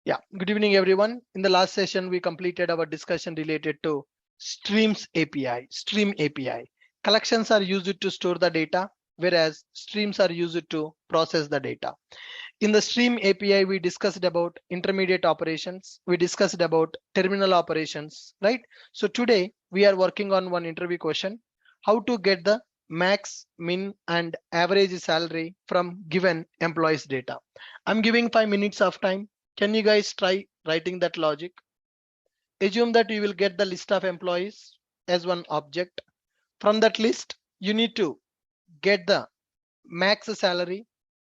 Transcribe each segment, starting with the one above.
Yeah, good evening everyone. In the last session, we completed our discussion related to Streams API, Stream API. Collections are used to store the data, whereas streams are used to process the data. In the Stream API, we discussed about intermediate operations. We discussed about terminal operations, right? So today we are working on one interview question, how to get the max, min, and average salary from given employees data. I'm giving 5 minutes of time. Can you guys try writing that logic? Assume that you will get the list of employees as one object. From that list, you need to get the max salary,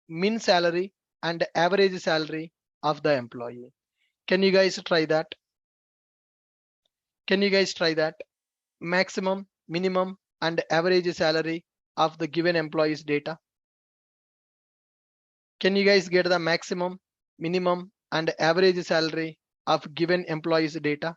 min salary, and average salary of the employee. Can you guys try that? Can you guys try that? Maximum, minimum, and average salary of the given employee's data. Can you guys get the maximum, minimum, and average salary of given employee's data?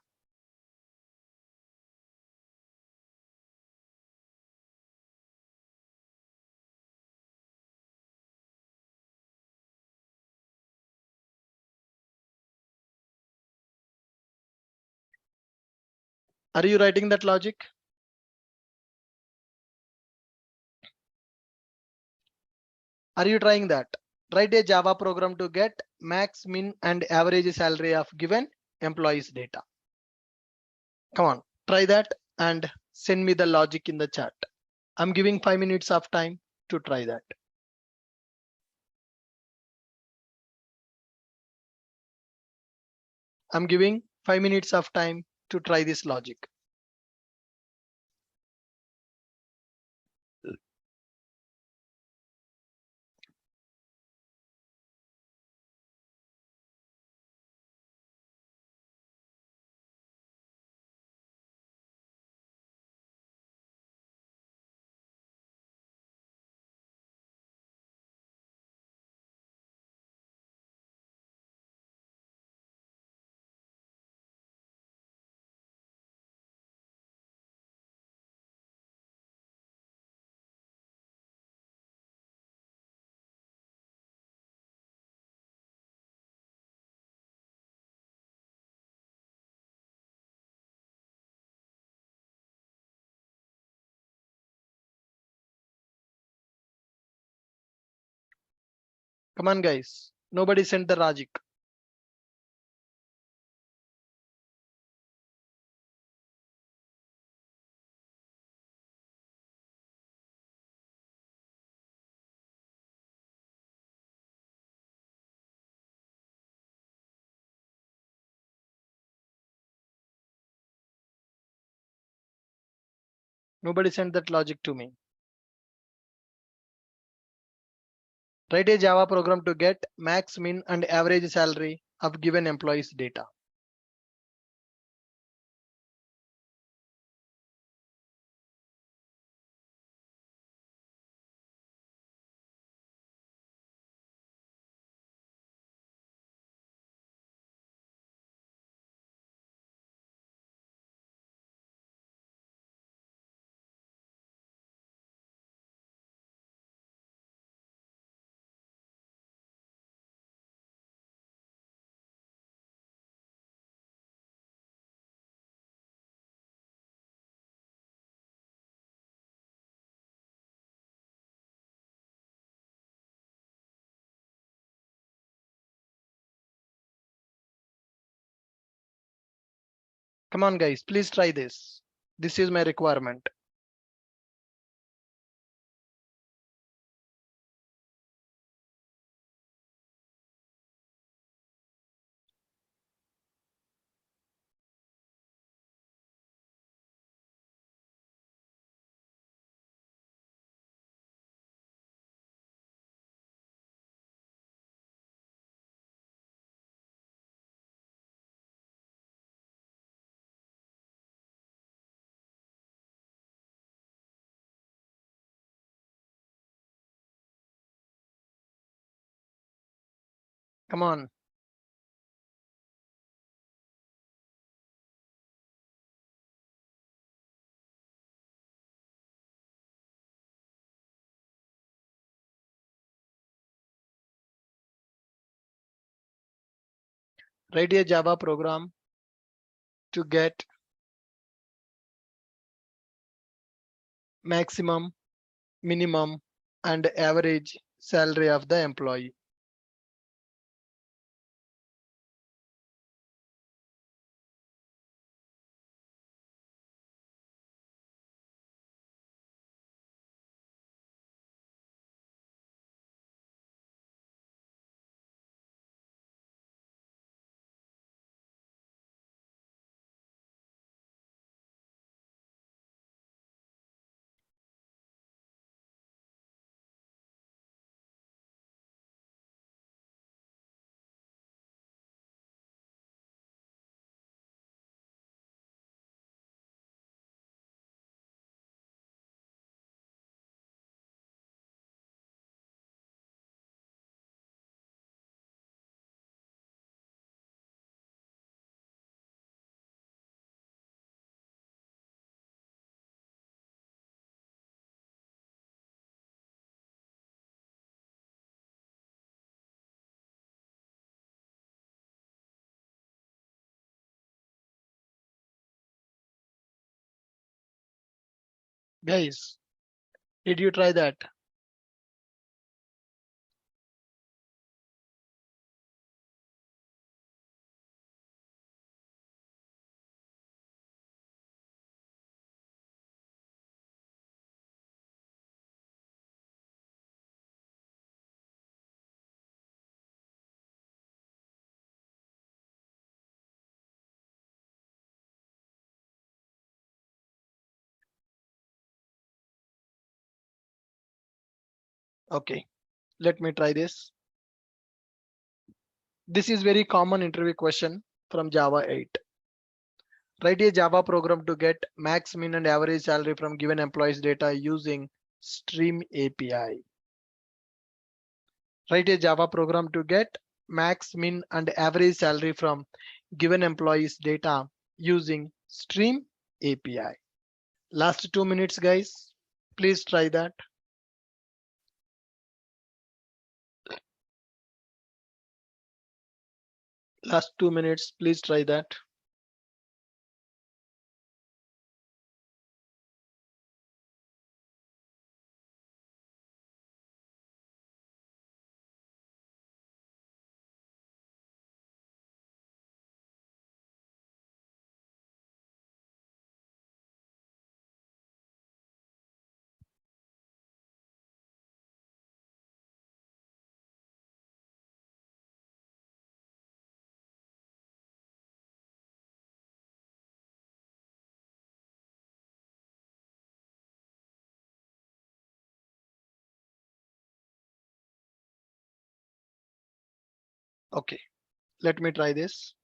Are you writing that logic? Are you trying that? Write a Java program to get max, min, and average salary of given employees data. Come on, try that and send me the logic in the chat. I'm giving 5 minutes of time to try that. I'm giving 5 minutes of time to try this logic. Come on, guys. Nobody sent the logic. Nobody sent that logic to me. Write a Java program to get max, min, and average salary of given employees data. Come on, guys, please try this. This is my requirement. Come on. Write a Java program to get maximum, minimum, and average salary of the employee. Guys, did you try that? Okay, let me try this. This is very common interview question from Java 8. Write a Java program to get max, min, and average salary from given employees data using Stream API. Write a Java program to get max, min, and average salary from given employees data using Stream API. Last 2 minutes, guys. Please try that. Last 2 minutes, please try that. Okay, let me try this.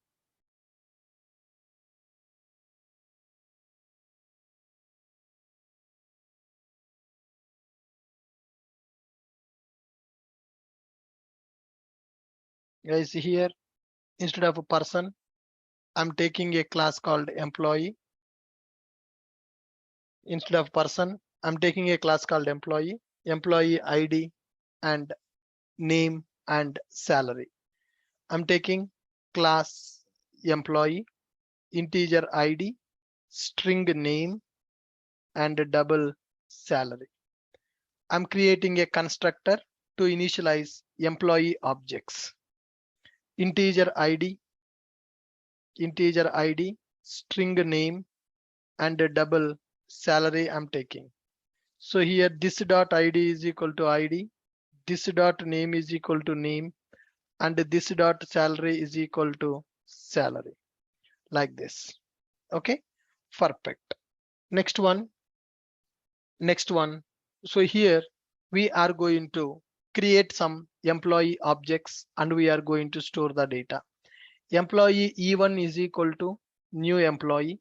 Guys, here instead of a person, I'm taking a class called employee. Instead of person, I'm taking a class called employee, employee ID and name and salary. I'm taking class employee, integer ID, string name, and double salary. I'm creating a constructor to initialize employee objects. Integer ID, string name, and a double salary I'm taking. So here this dot ID is equal to ID, this dot name is equal to name, and this dot salary is equal to salary, like this. Okay, perfect. Next one. So here we are going to create some employee objects and we are going to store the data. Employee E1 is equal to new employee,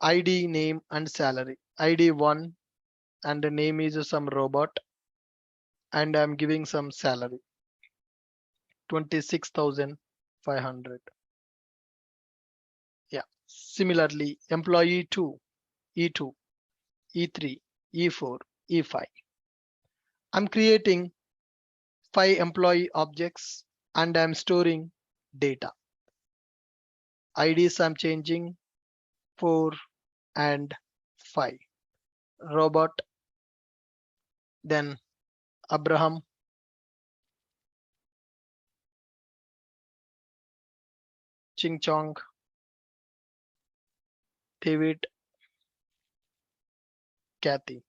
ID, name, and salary. ID 1 and the name is some robot, and I'm giving some salary 26,500. Yeah. Similarly, employee 2, E2, E3, E4, E5. I'm creating 5 employee objects and I'm storing data. IDs I'm changing 4 and 5. Robot, then Abraham, Ching Chong, David, Kathy,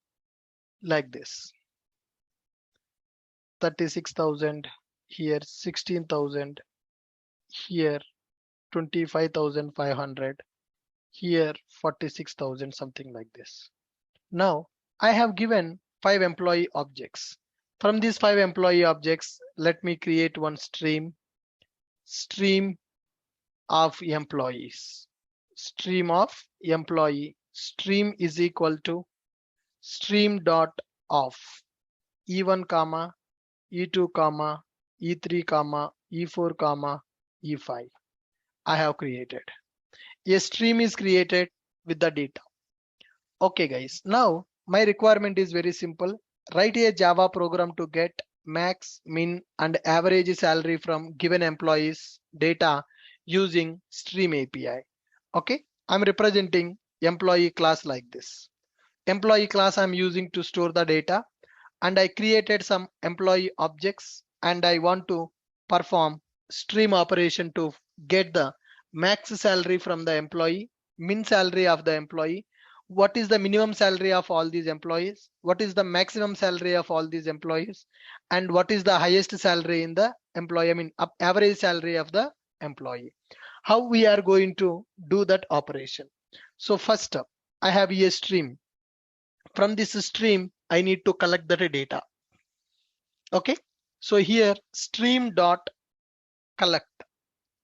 like this. 36,000 here, 16,000 here, 25,500 here, 46,000, something like this. Now I have given 5 employee objects. From these 5 employee objects, let me create one stream of employees. Stream of employee. Stream is equal to stream dot of E1 comma E2 comma E3 comma E4 comma E5. I have created. A stream is created with the data. Okay guys, now my requirement is very simple. Write a Java program to get max, min and average salary from given employees data using Stream API. Okay, I'm representing employee class like this. Employee class I'm using to store the data, and I created some employee objects, and I want to perform stream operation to get the max salary from the employee, min salary of the employee, what is the minimum salary of all these employees, what is the maximum salary of all these employees, and what is the highest salary in the employee, I mean average salary of the employee. How we are going to do that operation? So first up, I have a stream. From this stream, I need to collect the data. Okay, so here stream dot collect.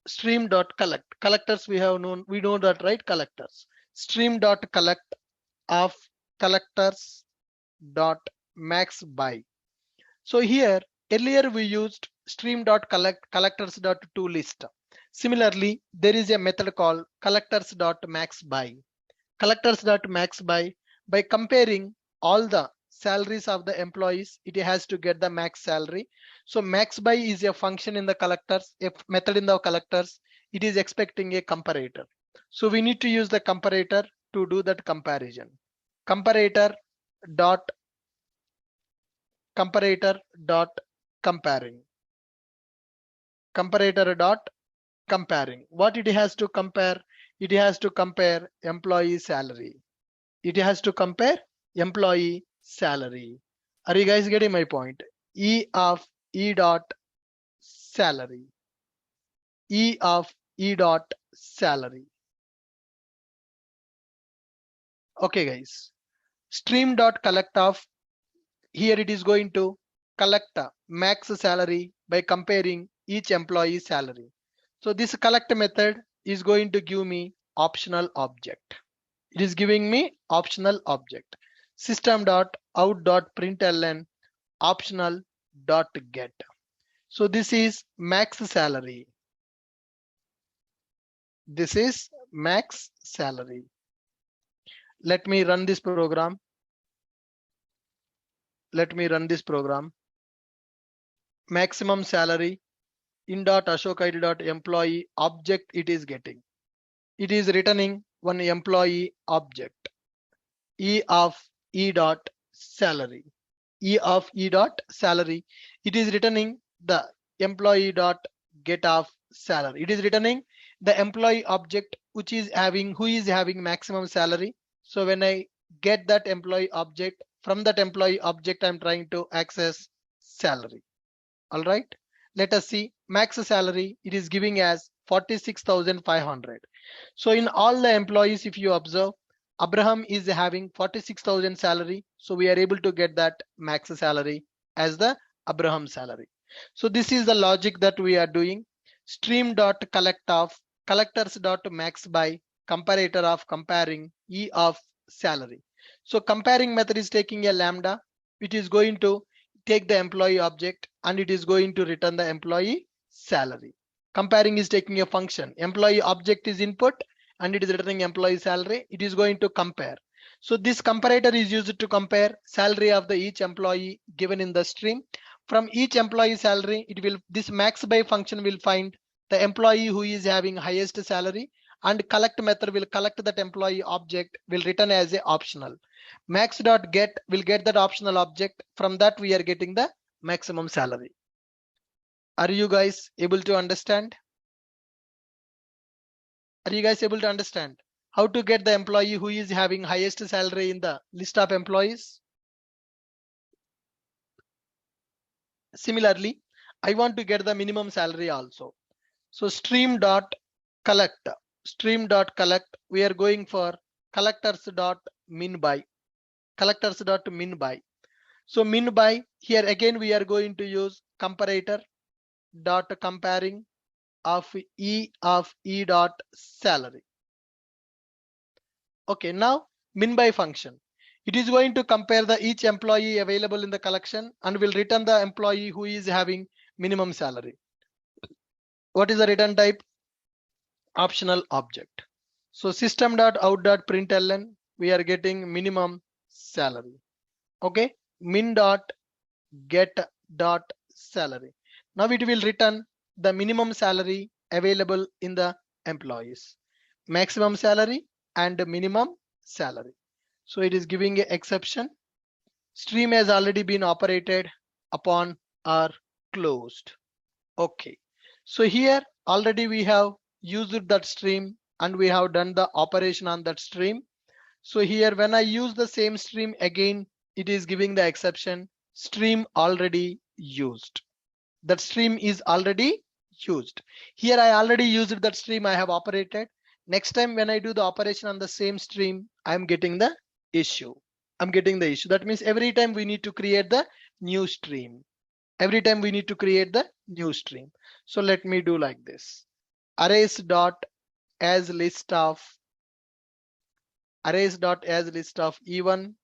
Stream dot collect. Collectors we have known, we know that, right? Collectors. Stream dot collect of collectors dot max by. So here earlier we used stream dot collect collectors dot to list. Similarly, there is a method called collectors dot max by. Collectors dot max by comparing all the salaries of the employees, it has to get the max salary. So max by is a function in the collectors, a method in the collectors. It is expecting a comparator. So we need to use the comparator to do that comparison. Comparator dot comparing. Comparator dot comparing. What it has to compare? It has to compare employee salary. It has to compare employee salary. Are you guys getting my point? E of E dot salary. E of E dot salary. Okay guys. Stream dot collect of, here it is going to collect the max salary by comparing each employee salary. So this collect method is going to give me optional object. It is giving me optional object. System dot out dot println optional dot get. So this is max salary. This is max salary. Let me run this program. Let me run this program. Maximum salary in dot ashok id dot employee object it is getting. It is returning one employee object. E of E dot salary. E of E dot salary. It is returning the employee dot get of salary. It is returning the employee object which is having, who is having maximum salary. So when I get that employee object, from that employee object I'm trying to access salary. All right, let us see max salary. It is giving as 46,500. So in all the employees, if you observe, Abraham is having 46,000 salary. So we are able to get that max salary as the Abraham salary. So this is the logic that we are doing. Stream dot collect of collectors dot max by comparator of comparing E of salary. So comparing method is taking a lambda, which is going to take the employee object and it is going to return the employee salary. Comparing is taking a function. Employee object is input and it is returning employee salary. It is going to compare. So this comparator is used to compare salary of the each employee given in the stream. From each employee salary, it will, this max by function will find the employee who is having highest salary and collect method will collect that employee object, will return as a optional. Max.get will get that optional object. From that we are getting the maximum salary. Are you guys able to understand? Are you guys able to understand how to get the employee who is having highest salary in the list of employees? Similarly, I want to get the minimum salary also. So stream.collect, stream.collect, we are going for collectors.min by, collectors.min by. So min by, here again we are going to use comparator dot comparing of E dot salary. Okay, now min by function. It is going to compare the each employee available in the collection and will return the employee who is having minimum salary. What is the return type? Optional object. So system.out.println, we are getting minimum salary. Okay, min.get.salary. Now it will return the minimum salary available in the employees, maximum salary and minimum salary. So it is giving an exception. Stream has already been operated upon or closed. Okay, so here already we have used that stream and we have done the operation on that stream. So here when I use the same stream again, it is giving the exception stream already used. That stream is already used. Here I already used that stream, I have operated. Next time when I do the operation on the same stream, I'm getting the issue. I'm getting the issue. That means every time we need to create the new stream. Every time we need to create the new stream. So let me do like this. Arrays dot as list of E1,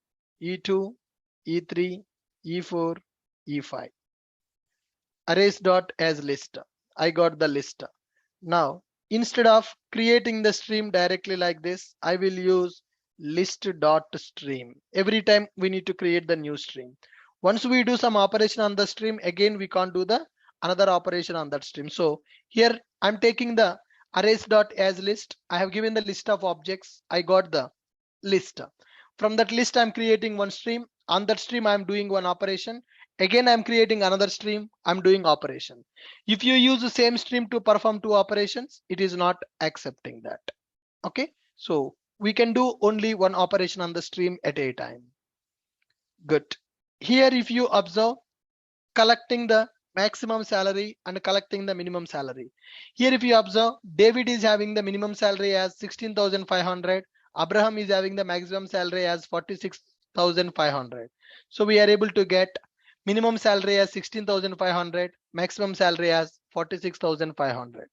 E2, E3, E4, E5. Arrays dot as list. I got the list. Now instead of creating the stream directly like this, I will use list dot stream. Every time we need to create the new stream. Once we do some operation on the stream, again we can't do the another operation on that stream. So here I'm taking the arrays dot as list. I have given the list of objects. I got the list. From that list I'm creating one stream. On that stream I'm doing one operation. Again I'm creating another stream. I'm doing operation. If you use the same stream to perform two operations, it is not accepting that. Okay, so we can do only one operation on the stream at a time. Good. Here if you observe, collecting the maximum salary and collecting the minimum salary. Here if you observe, David is having the minimum salary as 16,500. Abraham is having the maximum salary as 46,500. So we are able to get minimum salary as 16,500, maximum salary as 46,500.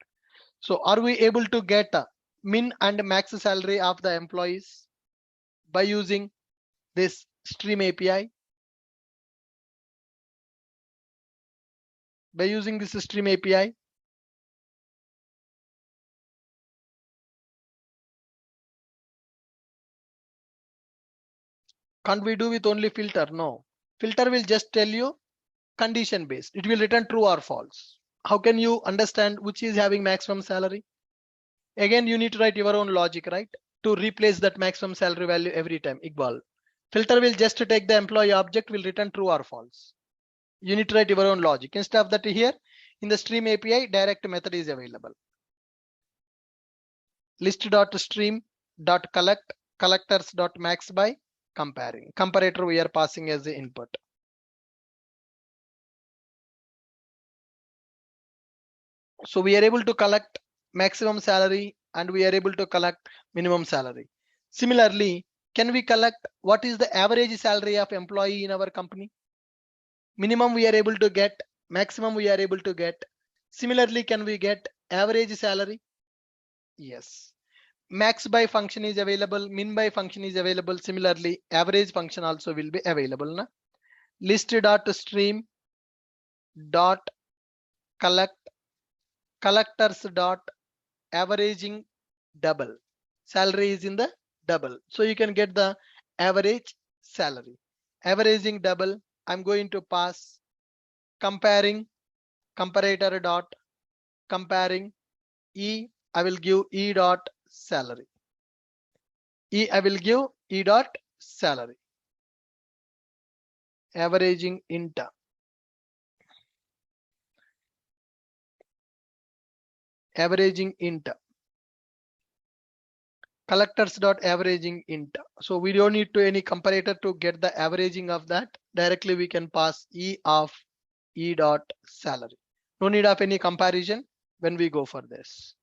So are we able to get min and max salary of the employees by using this stream API? By using this stream API? Can't we do with only filter? No. Filter will just tell you condition based. It will return true or false. How can you understand which is having maximum salary? Again, you need to write your own logic, right? To replace that maximum salary value every time. Iqbal. Filter will just take the employee object, will return true or false. You need to write your own logic. Instead of that, here in the stream API, direct method is available. List.stream.collect, collectors.max by comparing. Comparator we are passing as the input. So we are able to collect maximum salary and we are able to collect minimum salary. Similarly, can we collect what is the average salary of employee in our company? Minimum we are able to get, maximum we are able to get. Similarly, can we get average salary? Yes. Max by function is available, min by function is available. Similarly, average function also will be available. Na? List.stream dot collect, collectors dot averaging double. Salary is in the double. So you can get the average salary. Averaging double, I'm going to pass comparing, comparator dot comparing E. I will give E dot salary. I will give E dot salary. Averaging int. Averaging int. Collectors dot averaging int. So we don't need to any comparator to get the averaging of that. Directly we can pass E of E dot salary. No need of any comparison when we go for this.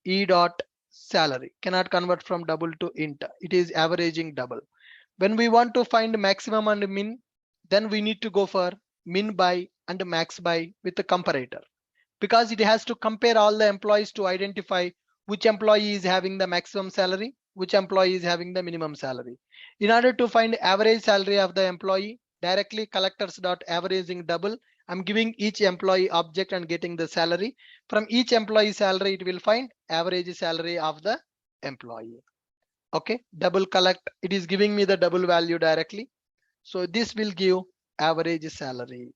E dot salary cannot convert from double to int. It is averaging double. When we want to find maximum and min, then we need to go for min by and max by with the comparator, because it has to compare all the employees to identify which employee is having the maximum salary, which employee is having the minimum salary. In order to find average salary of the employee, directly collectors dot averaging double, I'm giving each employee object and getting the salary. From each employee salary, it will find average salary of the employee. Okay, double collect, it is giving me the double value directly. So this will give average salary.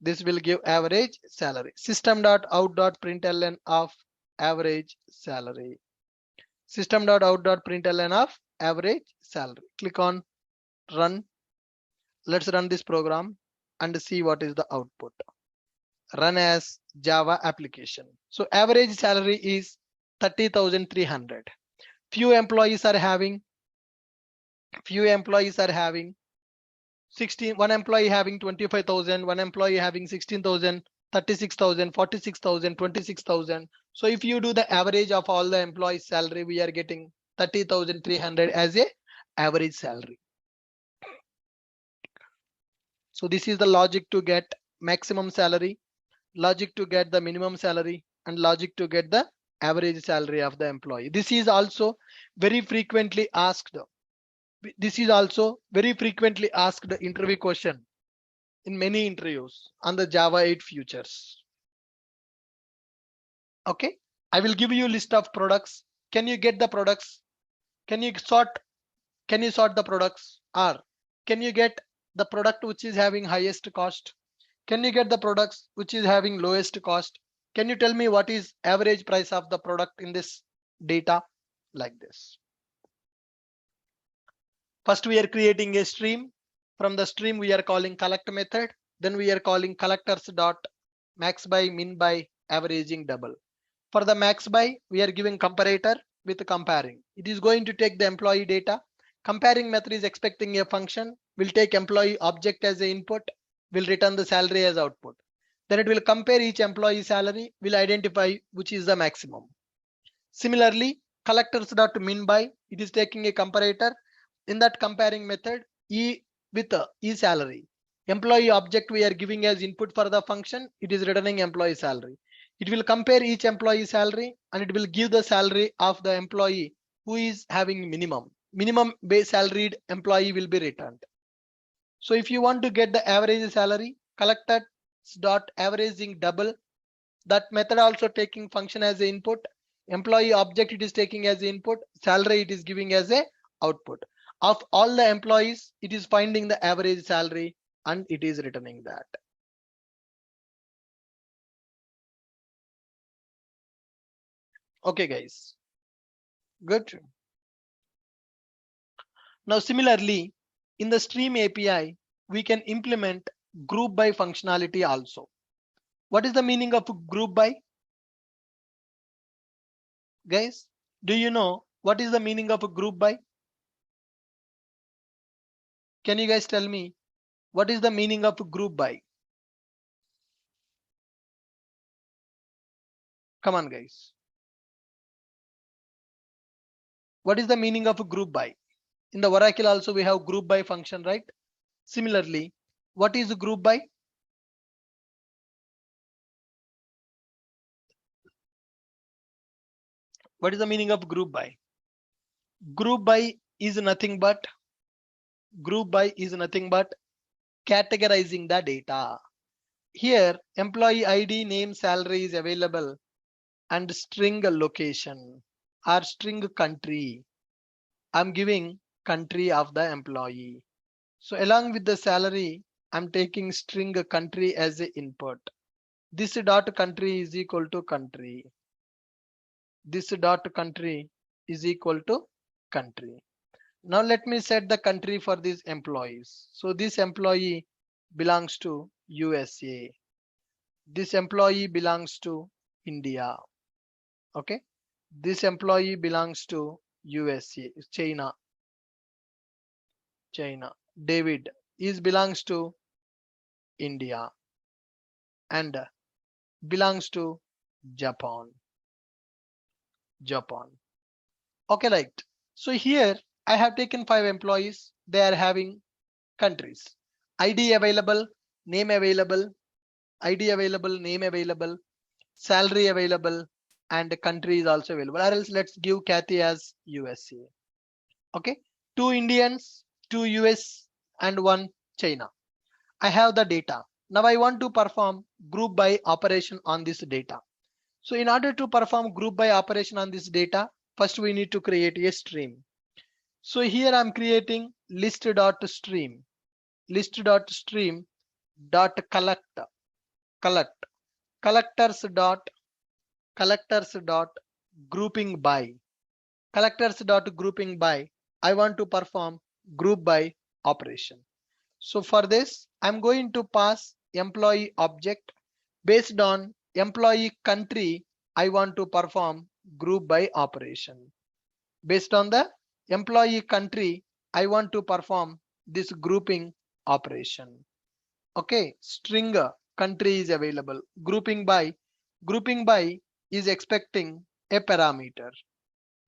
This will give average salary. System dot out dot println of average salary. System dot out dot println of average salary. Click on run. Let's run this program and see what is the output. Run as Java application. So average salary is 30,300. Few employees are having 16, one employee having 25,000, one employee having 16,000, 36,000, 46,000, 26,000. So if you do the average of all the employees' salary, we are getting 30,300 as a average salary. So this is the logic to get maximum salary, logic to get the minimum salary, and logic to get the average salary of the employee. This is also very frequently asked. This is also very frequently asked interview question in many interviews on the Java 8 futures. Okay, I will give you a list of products. Can you get the products? Can you sort the products? Or can you get the product which is having highest cost? Can you get the products which is having lowest cost? Can you tell me what is average price of the product in this data? Like this. First, we are creating a stream. From the stream, we are calling collect method. Then we are calling collectors dot max by, min by, averaging double. For the max by, we are giving comparator with comparing. It is going to take the employee data. Comparing method is expecting a function. Will take employee object as a input. Will return the salary as output. Then it will compare each employee salary. Will identify which is the maximum. Similarly, collectors dot min by, it is taking a comparator. In that comparing method, E with E salary. Employee object we are giving as input for the function. It is returning employee salary. It will compare each employee salary and it will give the salary of the employee who is having minimum. Minimum base salaried employee will be returned. So if you want to get the average salary, collectors dot averaging double. That method also taking function as a input. Employee object it is taking as input. Salary it is giving as a output. Of all the employees, it is finding the average salary and it is returning that. Okay, guys. Good. Now, similarly, in the Stream API, we can implement group by functionality also. What is the meaning of group by? Guys, do you know what is the meaning of a group by? Can you guys tell me what is the meaning of a group by? Come on, guys. What is the meaning of a group by? In the Oracle also we have group by function, right? Similarly, what is a group by? What is the meaning of group by? Group by is nothing but categorizing the data. Here, employee ID, name, salary is available and string location or string country. I'm giving country of the employee. So along with the salary, I'm taking string country as a input. This dot country is equal to country. this dot country is equal to country. Now let me set the country for these employees. So this employee belongs to USA. This employee belongs to India. Okay. This employee belongs to USA, China. David belongs to India and belongs to Japan. Okay, right. So here I have taken 5 employees. They are having countries. ID available, name available, ID available, name available, salary available, and the country is also available. Or else let's give Kathy as USA. Okay, 2 Indians, 2 US, and 1 China. I have the data. Now I want to perform group by operation on this data. So in order to perform group by operation on this data, first we need to create a stream. So here I'm creating list.stream dot collect collectors dot grouping by I want to perform group by operation. So for this I'm going to pass employee object. Based on employee country, I want to perform group by operation. Based on the employee country, I want to perform this grouping operation. Okay, string country is available. Grouping by is expecting a parameter.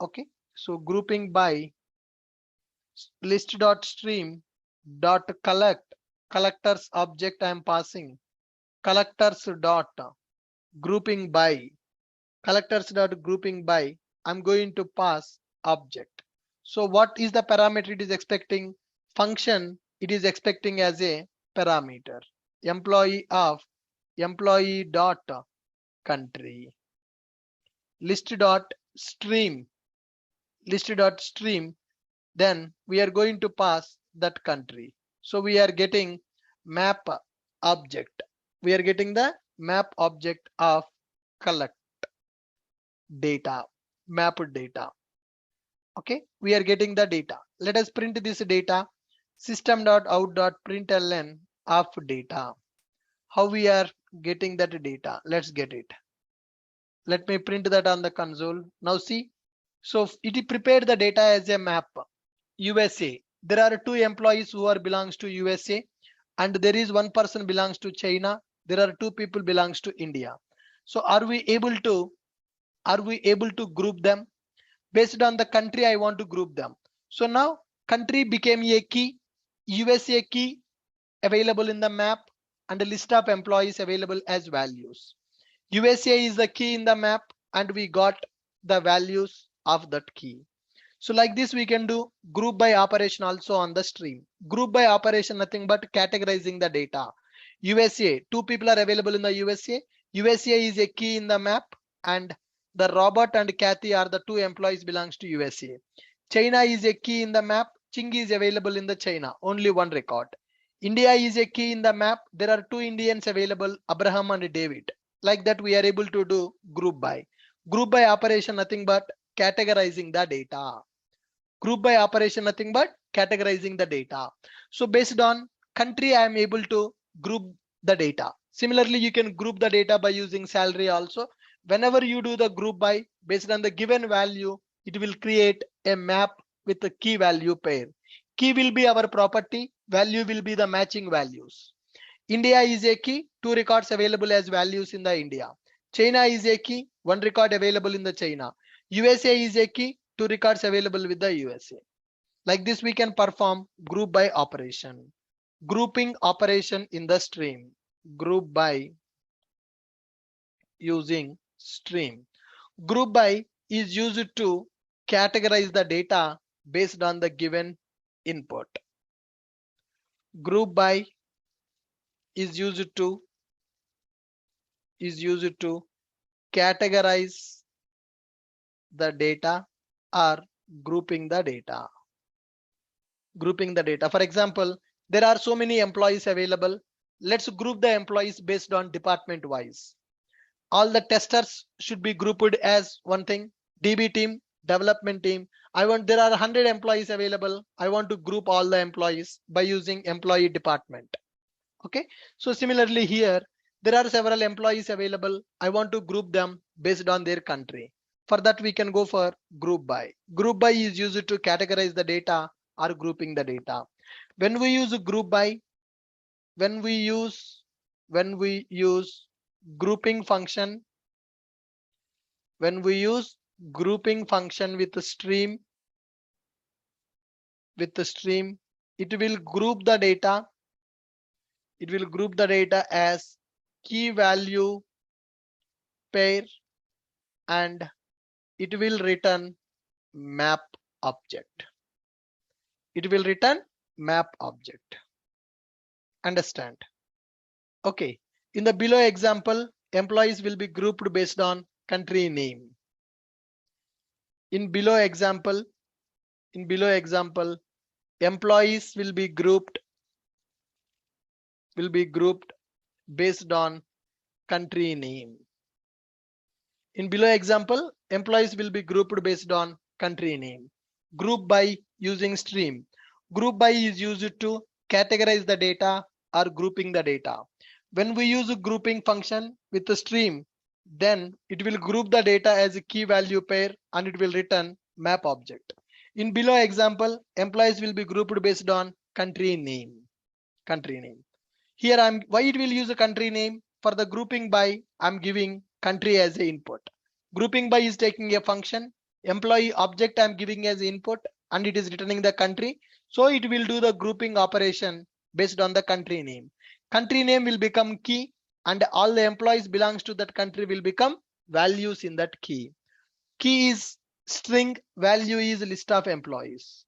Okay, so grouping by list.stream dot collectors object I am passing collectors dot grouping by I'm going to pass object. So what is the parameter it is expecting? Function it is expecting as a parameter employee dot country list dot stream then we are going to pass that country. So we are getting map object. We are getting the map object of collect data, map data. Okay, we are getting the data. Let us print this data system.out.println of data. How we are getting that data? Let's get it. Let me print that on the console. Now see, so it prepared the data as a map. USA. There are 2 employees who are belongs to USA, and there is 1 person belongs to China. There are 2 people belongs to India. So are we able to group them? Based on the country, I want to group them. So now country became a key, USA key available in the map, and a list of employees available as values. USA is the key in the map, and we got the values of that key. So like this we can do group by operation also on the stream. Group by operation nothing but categorizing the data. USA, 2 people are available in the USA. USA is a key in the map, and the Robert and Kathy are the 2 employees belongs to USA. China is a key in the map. Ching is available in the China, only 1 record. India is a key in the map. There are 2 Indians available, Abraham and David. Like that we are able to do group by. Group by operation nothing but categorizing the data. Group by operation nothing but categorizing the data. So based on country I am able to group the data. Similarly you can group the data by using salary also. Whenever you do the group by based on the given value, it will create a map with the key value pair. Key will be our property, value will be the matching values. India is a key, 2 records available as values in the India. China is a key, 1 record available in the China. USA is a key, 2 records available with the USA. Like this we can perform group by operation. Grouping operation in the stream. Group by using stream. Group by is used to categorize the data based on the given input. Group by is used to categorize the data or grouping the data. For example, there are so many employees available. Let's group the employees based on department wise. All the testers should be grouped as one thing. DB team, development team. There are 100 employees available. I want to group all the employees by using employee department. Okay. So similarly here, there are several employees available. I want to group them based on their country. For that, we can go for group by. Group by is used to categorize the data or grouping the data. When we use group by, when we use grouping function, when we use grouping function with the stream, it will group the data. It will group the data as key value pair, and it will return map object. It will return map object. Understand? Okay. In the below example, employees will be grouped based on country name. In below example, employees will be grouped based on country name. In below example, employees will be grouped based on country name. Group by using stream. Group by is used to categorize the data or grouping the data. When we use a grouping function with the stream, then it will group the data as a key value pair and it will return map object. In below example, employees will be grouped based on country name. Here why it will use a country name. For the grouping by, I'm giving country as the input. Grouping by is taking a function. Employee object I'm giving as input and it is returning the country. So it will do the grouping operation based on the country name. Country name will become key and all the employees belongs to that country will become values in that key. Key is string, value is list of employees.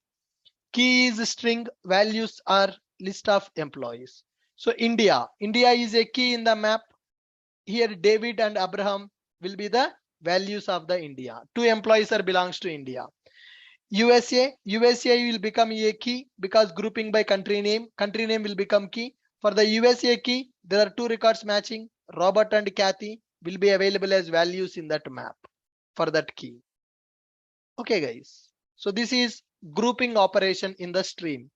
Key is string, values are list of employees. So India is a key in the map. Here David and Abraham will be the values of the India. 2 employees are belongs to India. USA will become a key because grouping by country name will become key. For the USA key, there are 2 records matching. Robert and Kathy will be available as values in that map for that key. Okay guys, so this is grouping operation in the stream.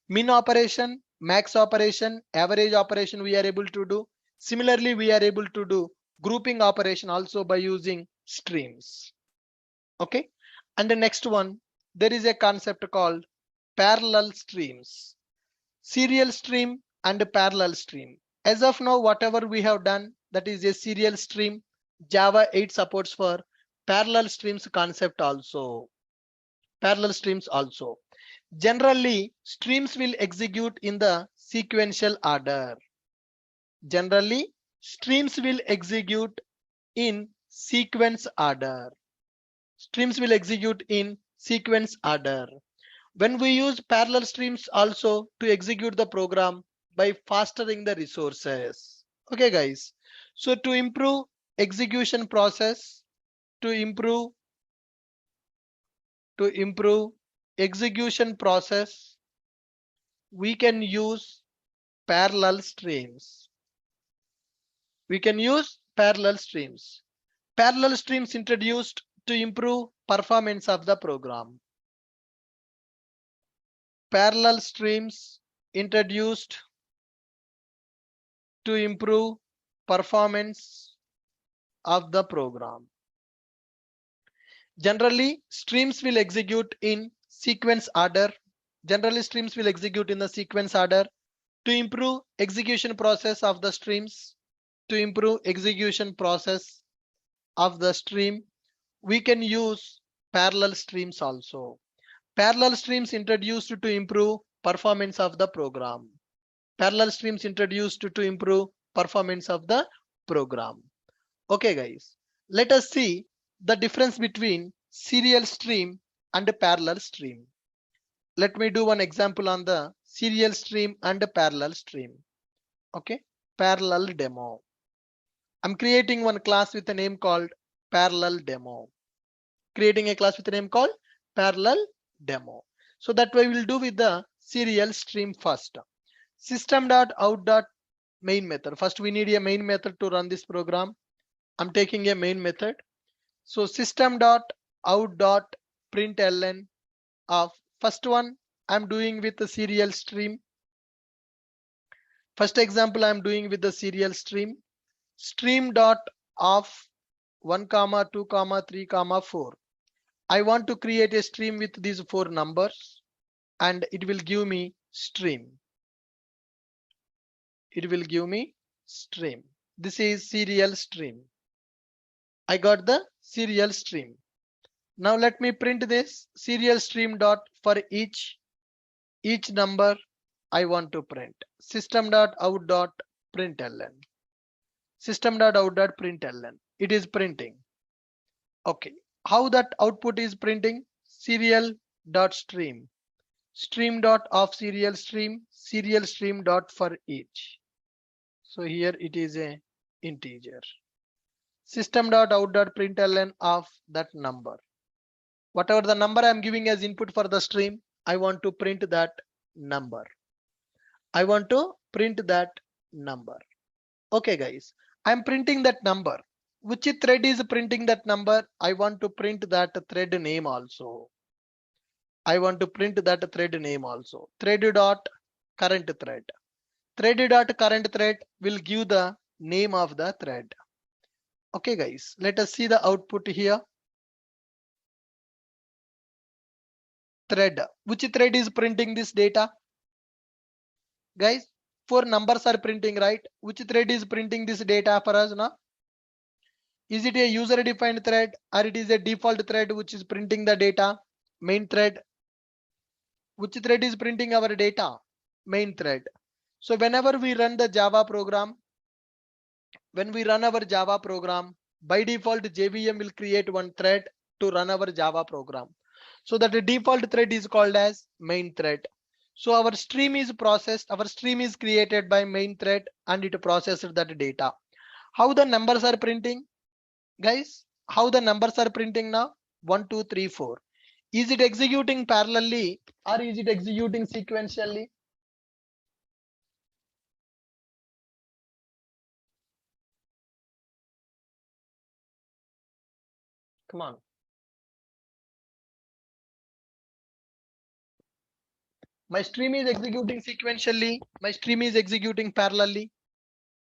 Min operation, max operation, average operation we are able to do. Similarly, we are able to do grouping operation also by using streams. Okay, and the next one, there is a concept called parallel streams. Serial stream and parallel stream. As of now, whatever we have done, that is a serial stream. Java 8 supports for parallel streams concept also. Parallel streams also. Generally, streams will execute in the sequential order. Generally, streams will execute in sequence order. Streams will execute in sequence order. When we use parallel streams also to execute the program by fastering the resources. Okay guys, so to improve execution process, to improve execution process, we can use parallel streams. Parallel streams introduced to improve performance of the program. Parallel streams introduced to improve performance of the program. Generally, streams will execute in sequence order. To improve execution process of the streams. We can use parallel streams also. Parallel streams introduced to improve performance of the program. Okay guys, let us see the difference between serial stream and parallel stream. Let me do one example on the serial stream and parallel stream. Okay, parallel demo. I'm creating one class with a name called parallel demo. So that way we'll do with the serial stream first. System.out.main method. First we need a main method to run this program. I'm taking a main method. So system.out.main out.println of first one I'm doing with the serial stream. First example I'm doing with the serial stream. Stream dot of 1, 2, 3, 4. I want to create a stream with these 4 numbers and it will give me stream. It will give me stream. This is serial stream. I got the serial stream. Now let me print this serial stream dot for each number I want to print. System dot out dot println. System dot out dot println. It is printing. Okay. How that output is printing? Serial dot stream. Stream dot of serial stream dot for each. So here it is a integer. System dot out dot println of that number. Whatever the number I'm giving as input for the stream, I want to print that number. I want to print that number. Okay guys, I'm printing that number. Which thread is printing that number? I want to print that thread name also. I want to print that thread name also. Thread dot current thread. Thread dot current thread will give the name of the thread. Okay guys, let us see the output here. Thread. Which thread is printing this data? Guys, 4 numbers are printing, right? Which thread is printing this data for us now? Is it a user defined thread or it is a default thread which is printing the data? Main thread. Which thread is printing our data? Main thread. So whenever we run the Java program, when we run our Java program, by default JVM will create one thread to run our Java program. So that the default thread is called as main thread. So our stream is processed, our stream is created by main thread and it processed that data. How the numbers are printing? Guys, how the numbers are printing now? 1, 2, 3, 4. Is it executing parallelly or is it executing sequentially? Come on. My stream is executing sequentially. My stream is executing parallelly.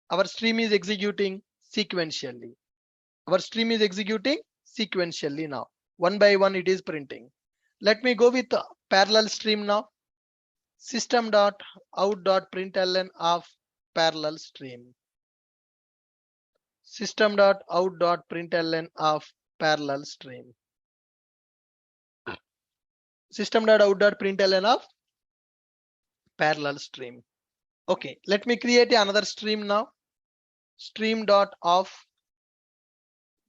Our stream is executing sequentially. Our stream is executing sequentially now. One by one it is printing. Let me go with the parallel stream now. System dot out dot println of parallel stream. System dot out dot println of parallel stream. System dot out dot println of parallel stream. Okay, let me create another stream now. Stream dot of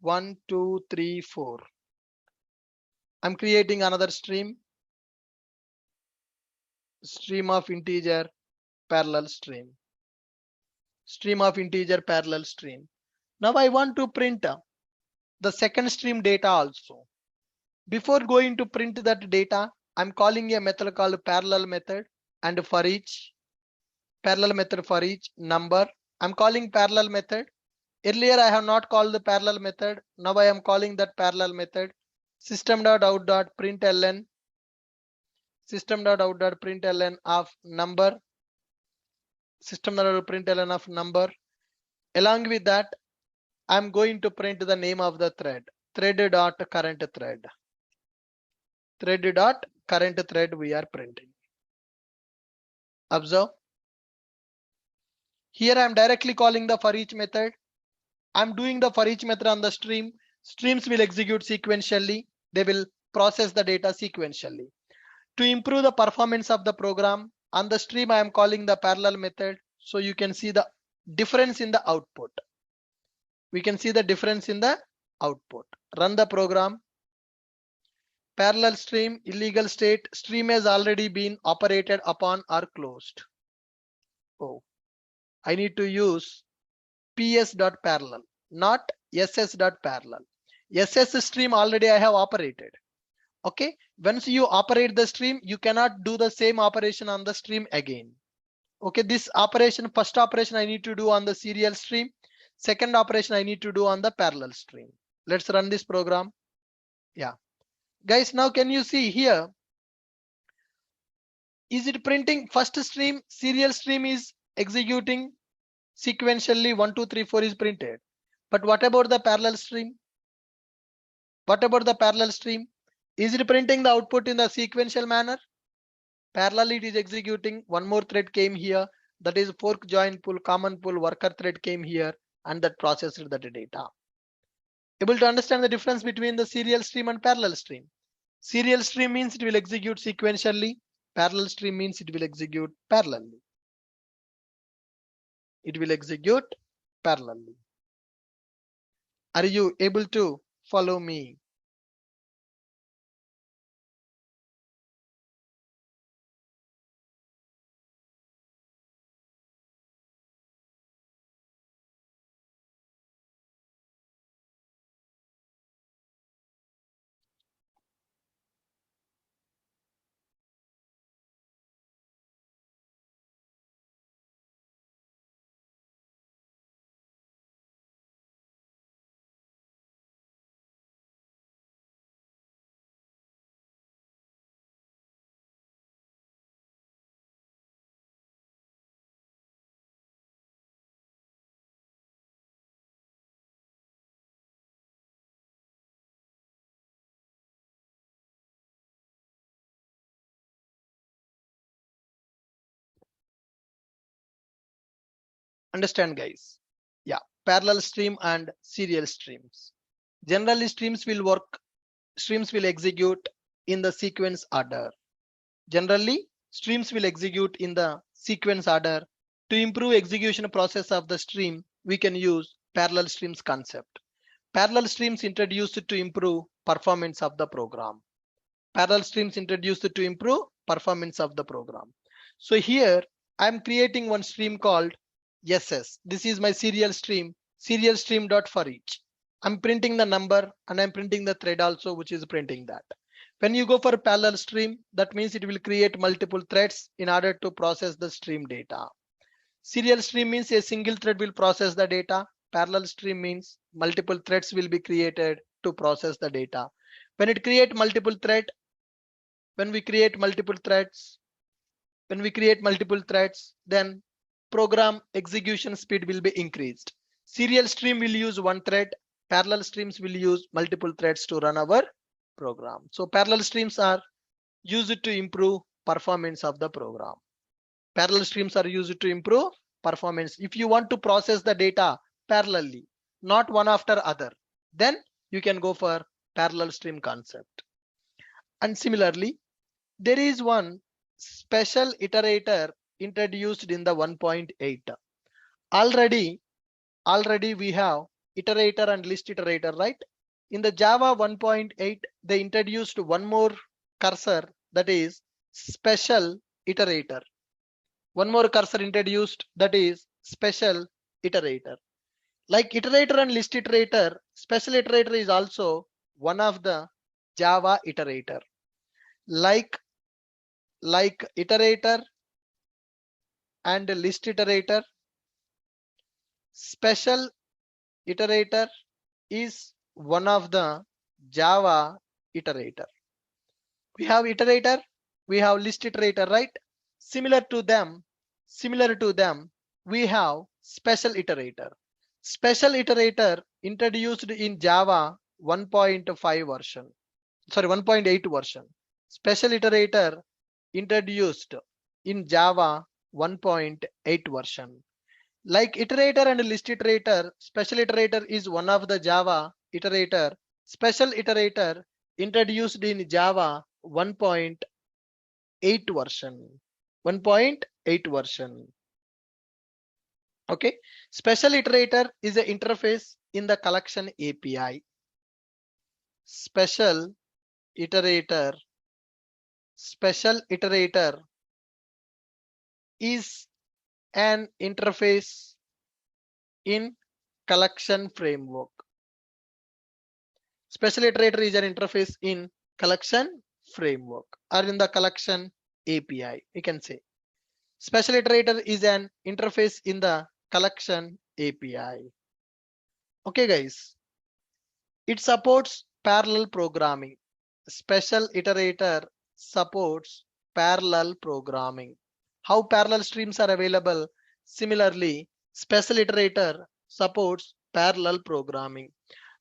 1, 2, 3, 4. I'm creating another stream. Stream of integer parallel stream. Stream of integer parallel stream. Now I want to print the second stream data also. Before going to print that data, I'm calling a method called parallel method, and for each parallel method for each number, I'm calling parallel method. Earlier I have not called the parallel method. Now I am calling that parallel method. System dot out dot println. System dot out dot println of number. System dot out println of number. Along with that, I'm going to print the name of the thread. Thread dot current thread. Thread dot current thread we are printing. Observe. Here I'm directly calling the for each method. I'm doing the for each method on the stream. Streams will execute sequentially. They will process the data sequentially. To improve the performance of the program, on the stream I am calling the parallel method. So you can see the difference in the output. We can see the difference in the output. Run the program. Parallel stream, illegal state, stream has already been operated upon or closed. Oh, I need to use ps.parallel, not ss.parallel. SS stream already I have operated. Okay, once you operate the stream, you cannot do the same operation on the stream again. Okay, this operation, first operation I need to do on the serial stream. Second operation I need to do on the parallel stream. Let's run this program. Yeah, Guys, now can you see here? Is it printing first stream? Serial stream is executing sequentially 1, 2, 3, 4 is printed. But what about the parallel stream? What about the parallel stream? Is it printing the output in the sequential manner? Parallel it is executing. One more thread came here. That is fork, join, pull, common pull, worker thread came here and that processed the data. Able to understand the difference between the serial stream and parallel stream? Serial stream means it will execute sequentially. Parallel stream means it will execute parallelly. It will execute parallelly. Are you able to follow me? Understand, guys? Yeah, parallel stream and serial streams. Generally, streams will execute in the sequence order. Generally, streams will execute in the sequence order. To improve execution process of the stream, we can use parallel streams concept. Parallel streams introduced to improve performance of the program. Parallel streams introduced to improve performance of the program. So here I'm creating one stream called SS. This is my serial stream dot for each. I'm printing the number and I'm printing the thread also, which is printing that. When you go for parallel stream, that means it will create multiple threads in order to process the stream data. Serial stream means a single thread will process the data. Parallel stream means multiple threads will be created to process the data. When it create multiple thread, when we create multiple threads, then program execution speed will be increased. Serial stream will use one thread. Parallel streams will use multiple threads to run our program. So parallel streams are used to improve performance of the program. Parallel streams are used to improve performance. If you want to process the data parallelly, not one after other, then you can go for parallel stream concept. And similarly, there is one special iterator introduced in the 1.8. Already we have iterator and list iterator, right? In the Java 1.8, they introduced one more cursor, that is special iterator. One more cursor introduced, that is special iterator. Like iterator and list iterator, special iterator is also one of the Java iterator. Like iterator and list iterator, special iterator is one of the Java iterator. We have iterator, we have list iterator, right? Similar to them, we have special iterator. Special iterator introduced in Java 1.5 version. Sorry, 1.8 version. Special iterator introduced in Java 1.8 version. Like iterator and list iterator, special iterator is one of the Java iterator. Special iterator introduced in Java 1.8 version. 1.8 version. Okay. Special iterator is an interface in the collection API. Special iterator is an interface in collection framework. Special iterator is an interface in collection framework or in the collection API. You can say special iterator is an interface in the collection API. Okay, guys. It supports parallel programming. special iterator supports parallel programming. How parallel streams are available? Similarly, special iterator supports parallel programming.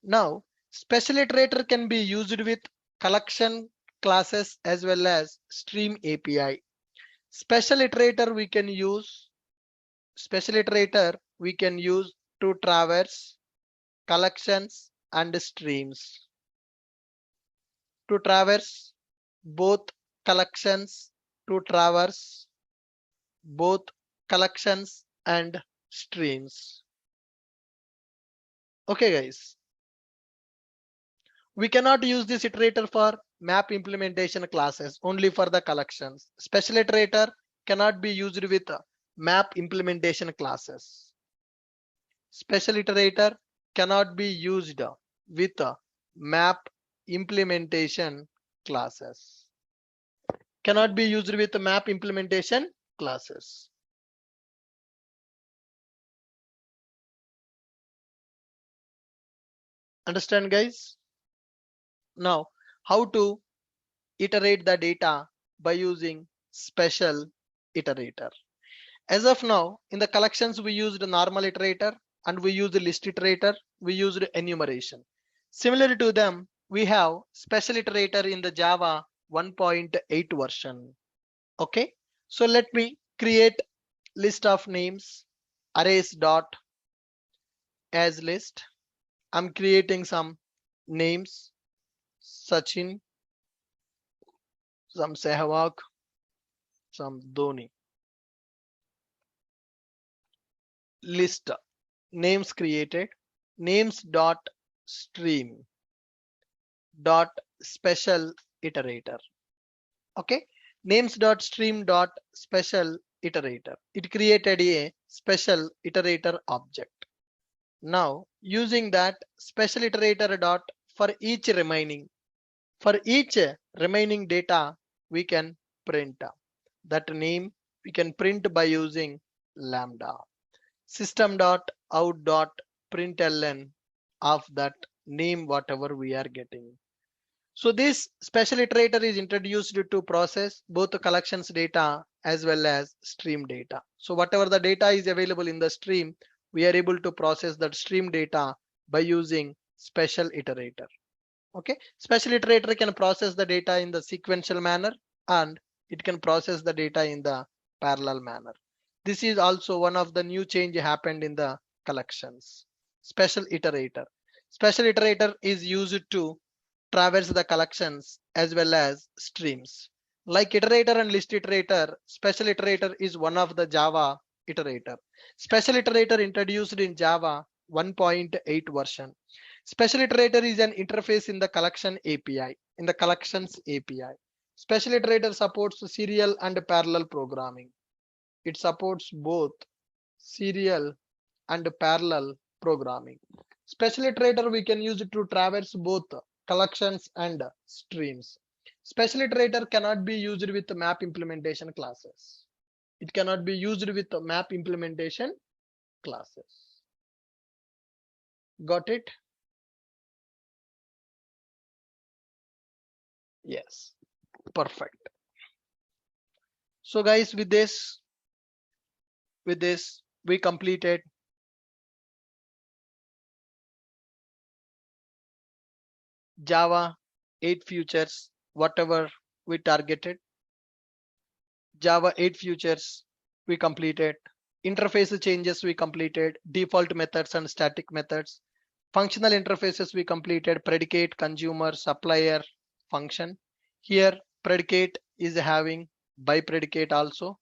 Now, special iterator can be used with collection classes as well as stream API. Special iterator we can use to traverse collections and streams. To traverse both collections, to traverse both collections and streams. Okay, guys. We cannot use this iterator for map implementation classes, only for the collections. Special iterator cannot be used with map implementation classes. Special iterator cannot be used with map implementation classes. Cannot be used with map implementation classes. Understand, guys? Now, how to iterate the data by using special iterator. As of now, in the collections, we used normal iterator and we used list iterator, we used enumeration. Similar to them, we have special iterator in the Java 1.8 version. Okay, so let me create list of names arrays dot as list. I'm creating some names, Sachin, some Sehwag, some Dhoni. List names created, names dot stream dot special iterator. Okay, names dot stream dot special iterator. It created a special iterator object. Now using that special iterator dot for each remaining data we can print that name. We can print by using lambda system dot out dot println of that name whatever we are getting. So this special iterator is introduced to process both the collections data as well as stream data. So whatever the data is available in the stream, we are able to process that stream data by using special iterator. Okay, special iterator can process the data in the sequential manner and it can process the data in the parallel manner. This is also one of the new change happened in the collections. Special iterator. Special iterator is used to traverse the collections as well as streams. Like iterator and list iterator, special iterator is one of the Java iterator. Special iterator introduced in Java 1.8 version. Special iterator is an interface in the collection API, in the collections API. Special iterator supports serial and parallel programming. It supports both serial and parallel programming. Special iterator we can use it to traverse both collections and streams. Special iterator cannot be used with map implementation classes. It cannot be used with map implementation classes. Got it? Yes, perfect. So guys, with this we completed Java 8 features, whatever we targeted. Java 8 features we completed. Interface changes we completed. Default methods and static methods. Functional interfaces we completed. Predicate, consumer, supplier, function. Here predicate is having by predicate also.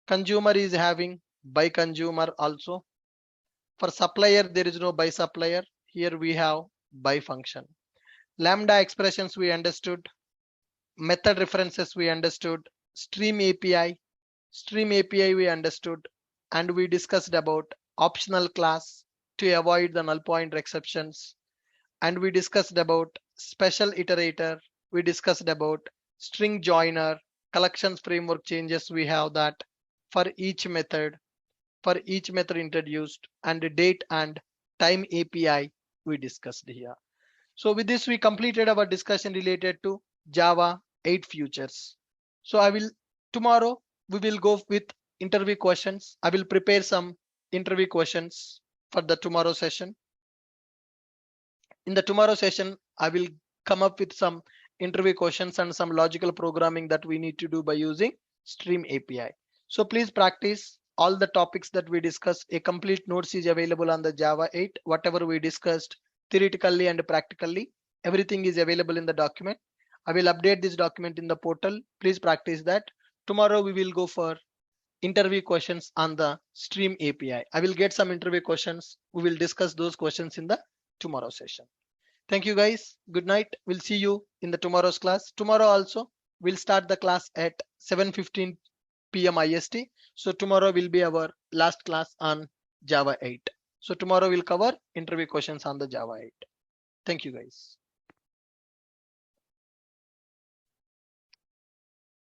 Consumer is having by consumer also. For supplier there is no by supplier. Here we have by function. Lambda expressions we understood. Method references we understood. Stream API we understood, and we discussed about optional class to avoid the null pointer exceptions, and we discussed about special iterator. We discussed about string joiner, collections framework changes we have that for each method introduced, and the date and time API we discussed here. So with this we completed our discussion related to Java 8 futures. So tomorrow we will go with interview questions. I will prepare some interview questions for the tomorrow session. In the tomorrow session, I will come up with some interview questions and some logical programming that we need to do by using Stream API. So please practice all the topics that we discussed. A complete notes is available on the Java 8. Whatever we discussed theoretically and practically, everything is available in the document. I will update this document in the portal. Please practice that. Tomorrow we will go for interview questions on the Stream API. I will get some interview questions. We will discuss those questions in the tomorrow session. Thank you guys. Good night. We'll see you in the tomorrow's class. Tomorrow also we'll start the class at 7:15 p.m. IST. So tomorrow will be our last class on Java 8. So tomorrow we'll cover interview questions on the Java 8. Thank you guys.